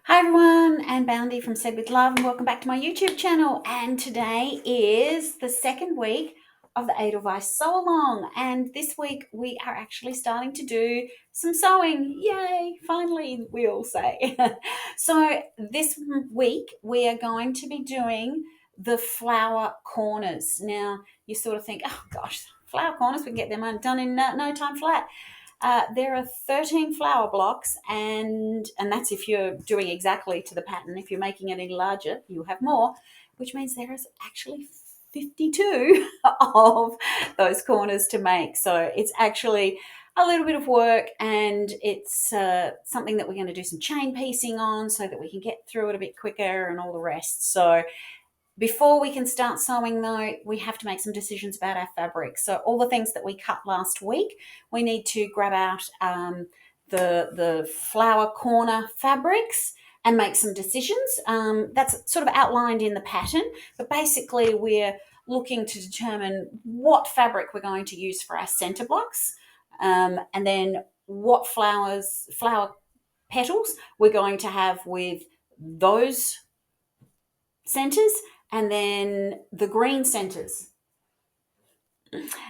Hi everyone, Anne Boundy from Said with Love, and welcome back to my YouTube channel. And today is the second week of the Edelweiss sew along, and this week we are actually starting to do some sewing. Yay, finally, we all say. So this week we are going to be doing the flower corners. Now you sort of think, oh gosh, flower corners, we can get them done in no time flat. There are 13 flower blocks, and that's if you're doing exactly to the pattern. If you're making it any larger, you'll have more, which means there is actually 52 of those corners to make. So it's actually a little bit of work, and it's something that we're going to do some chain piecing on so that we can get through it a bit quicker and all the rest. So before we can start sewing, though, we have to make some decisions about our fabric. So all the things that we cut last week, we need to grab out the flower corner fabrics and make some decisions. That's sort of outlined in the pattern, but basically we're looking to determine what fabric we're going to use for our center blocks, and then what flower petals we're going to have with those centers, and then the green centers.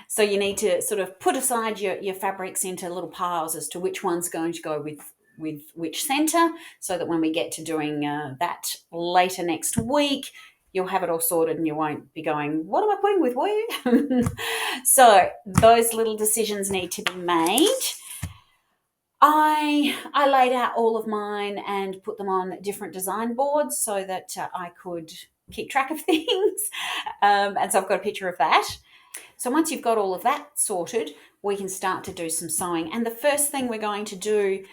So you need to sort of put aside your fabrics into little piles as to which one's going to go with which center, so that when we get to doing that later next week, you'll have it all sorted and you won't be going, what am I putting with where? So those little decisions need to be made. I laid out all of mine and put them on different design boards so that I could keep track of things. And so I've got a picture of that. So once you've got all of that sorted, we can start to do some sewing. And the first thing we're going to do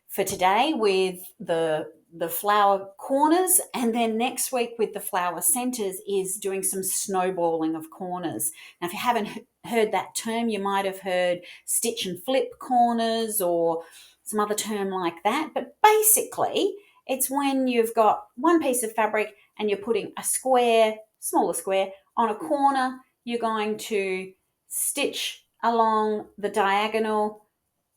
for today with the flower corners, and then next week with the flower centers, is doing some snowballing of corners. Now, if you haven't heard that term, you might have heard stitch and flip corners or some other term like that. But basically, it's when you've got one piece of fabric and you're putting a square, smaller square, on a corner. You're going to stitch along the diagonal,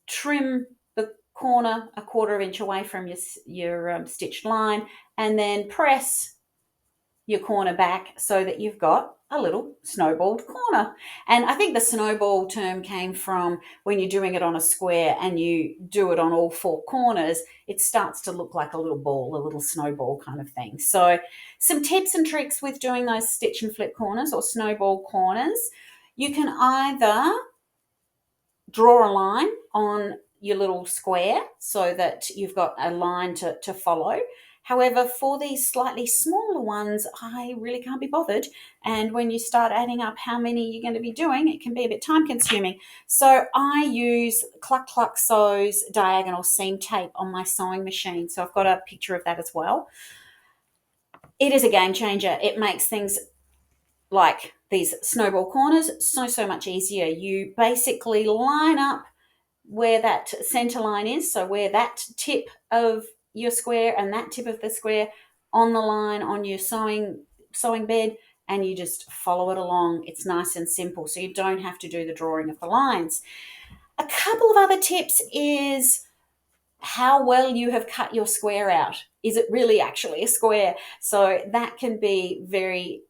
trim the corner a quarter of an inch away from your stitched line, and then press your corner back so that you've got a little snowballed corner. And I think the snowball term came from when you're doing it on a square and you do it on all four corners, it starts to look like a little ball, a little snowball kind of thing. So some tips and tricks with doing those stitch and flip corners or snowball corners. You can either draw a line on your little square so that you've got a line to follow. However, for these slightly smaller ones, I really can't be bothered. And when you start adding up how many you're going to be doing, it can be a bit time consuming. So I use Cluck Cluck Sew's diagonal seam tape on my sewing machine. So I've got a picture of that as well. It is a game changer. It makes things like these snowball corners so much easier. You basically line up where that center line is, so where that tip of your square and that tip of the square on the line on your sewing bed, and you just follow it along. It's nice and simple, so you don't have to do the drawing of the lines. A couple of other tips is how well you have cut your square out. Is it really actually a square? So that can be very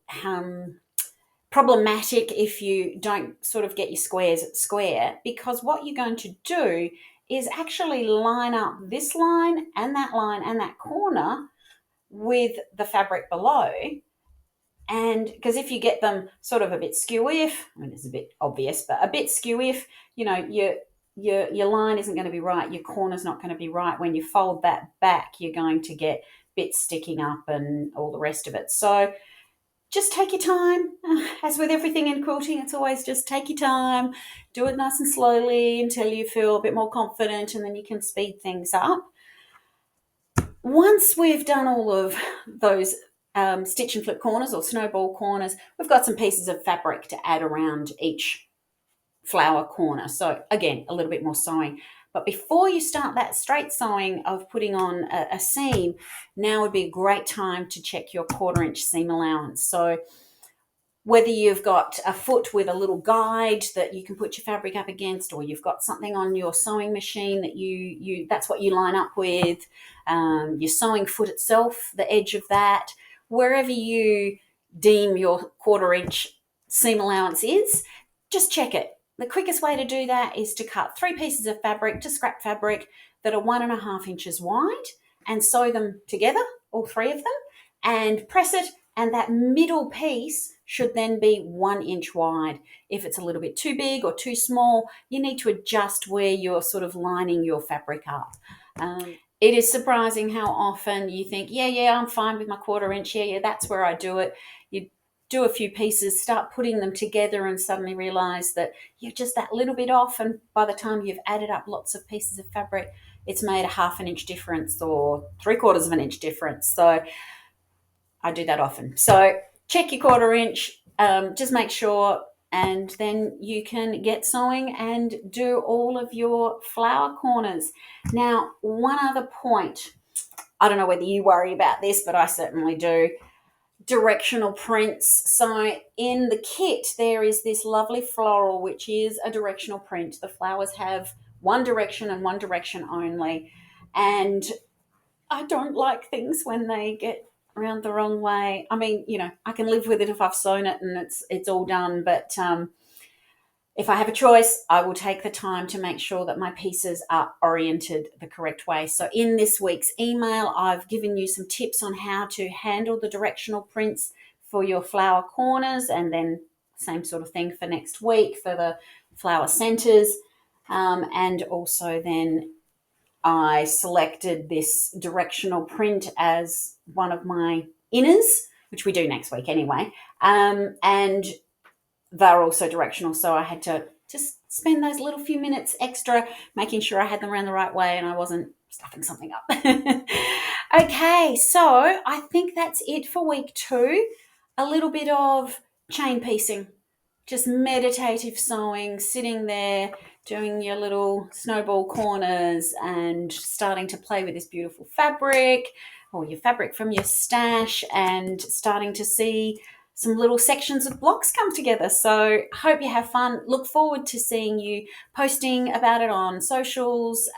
problematic if you don't sort of get your squares square, because what you're going to do is actually line up this line and that corner with the fabric below. And because if you get them sort of a bit skew-if, I mean, it's a bit obvious, but a bit skew-if, you know, your line isn't going to be right, your corner's not going to be right. When you fold that back, you're going to get bits sticking up and all the rest of it. So just take your time. As with everything in quilting, it's always just take your time, do it nice and slowly until you feel a bit more confident, and then you can speed things up. Once we've done all of those stitch and flip corners or snowball corners, we've got some pieces of fabric to add around each flower corner. So again, a little bit more sewing. But before you start that straight sewing of putting on a seam, now would be a great time to check your 1/4 inch seam allowance. So whether you've got a foot with a little guide that you can put your fabric up against, or you've got something on your sewing machine that you that's what you line up with, your sewing foot itself, the edge of that, wherever you deem your 1/4 inch seam allowance is, just check it. The quickest way to do that is to cut 3 pieces of fabric, to scrap fabric, that are 1.5 inches wide, and sew them together, all 3 of them, and press it, and that middle piece should then be 1 inch wide. If it's a little bit too big or too small, you need to adjust where you're sort of lining your fabric up. It is surprising how often you think, yeah, I'm fine with my 1/4 inch. Yeah, that's where I do it. You do a few pieces, start putting them together, and suddenly realize that you're just that little bit off. And by the time you've added up lots of pieces of fabric, it's made a 1/2 inch difference or 3/4 of an inch difference. So I do that often. So check your 1/4 inch, just make sure, and then you can get sewing and do all of your flower corners. Now, one other point, I don't know whether you worry about this, but I certainly do. Directional prints. So in the kit, there is this lovely floral, which is a directional print. The flowers have one direction and one direction only. And I don't like things when they get around the wrong way. I mean, I can live with it if I've sewn it and it's all done, but if I have a choice, I will take the time to make sure that my pieces are oriented the correct way. So in this week's email, I've given you some tips on how to handle the directional prints for your flower corners, and then same sort of thing for next week for the flower centers. And also then I selected this directional print as one of my inners, which we do next week anyway. And they're also directional, so I had to just spend those little few minutes extra making sure I had them around the right way and I wasn't stuffing something up. Okay, so I think that's it for week 2. A little bit of chain piecing, just meditative sewing, sitting there doing your little snowball corners and starting to play with this beautiful fabric or your fabric from your stash, and starting to see some little sections of blocks come together. So hope you have fun. Look forward to seeing you posting about it on socials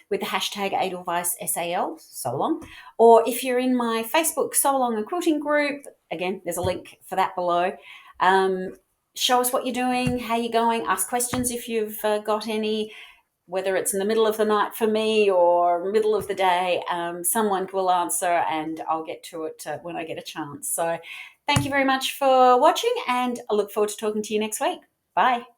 with the hashtag Edelweiss SAL, sewalong. Or if you're in my Facebook sewalong and quilting group, again, there's a link for that below. Show us what you're doing, how you're going, ask questions if you've got any, whether it's in the middle of the night for me or middle of the day, someone will answer and I'll get to it when I get a chance. So thank you very much for watching, and I look forward to talking to you next week. Bye.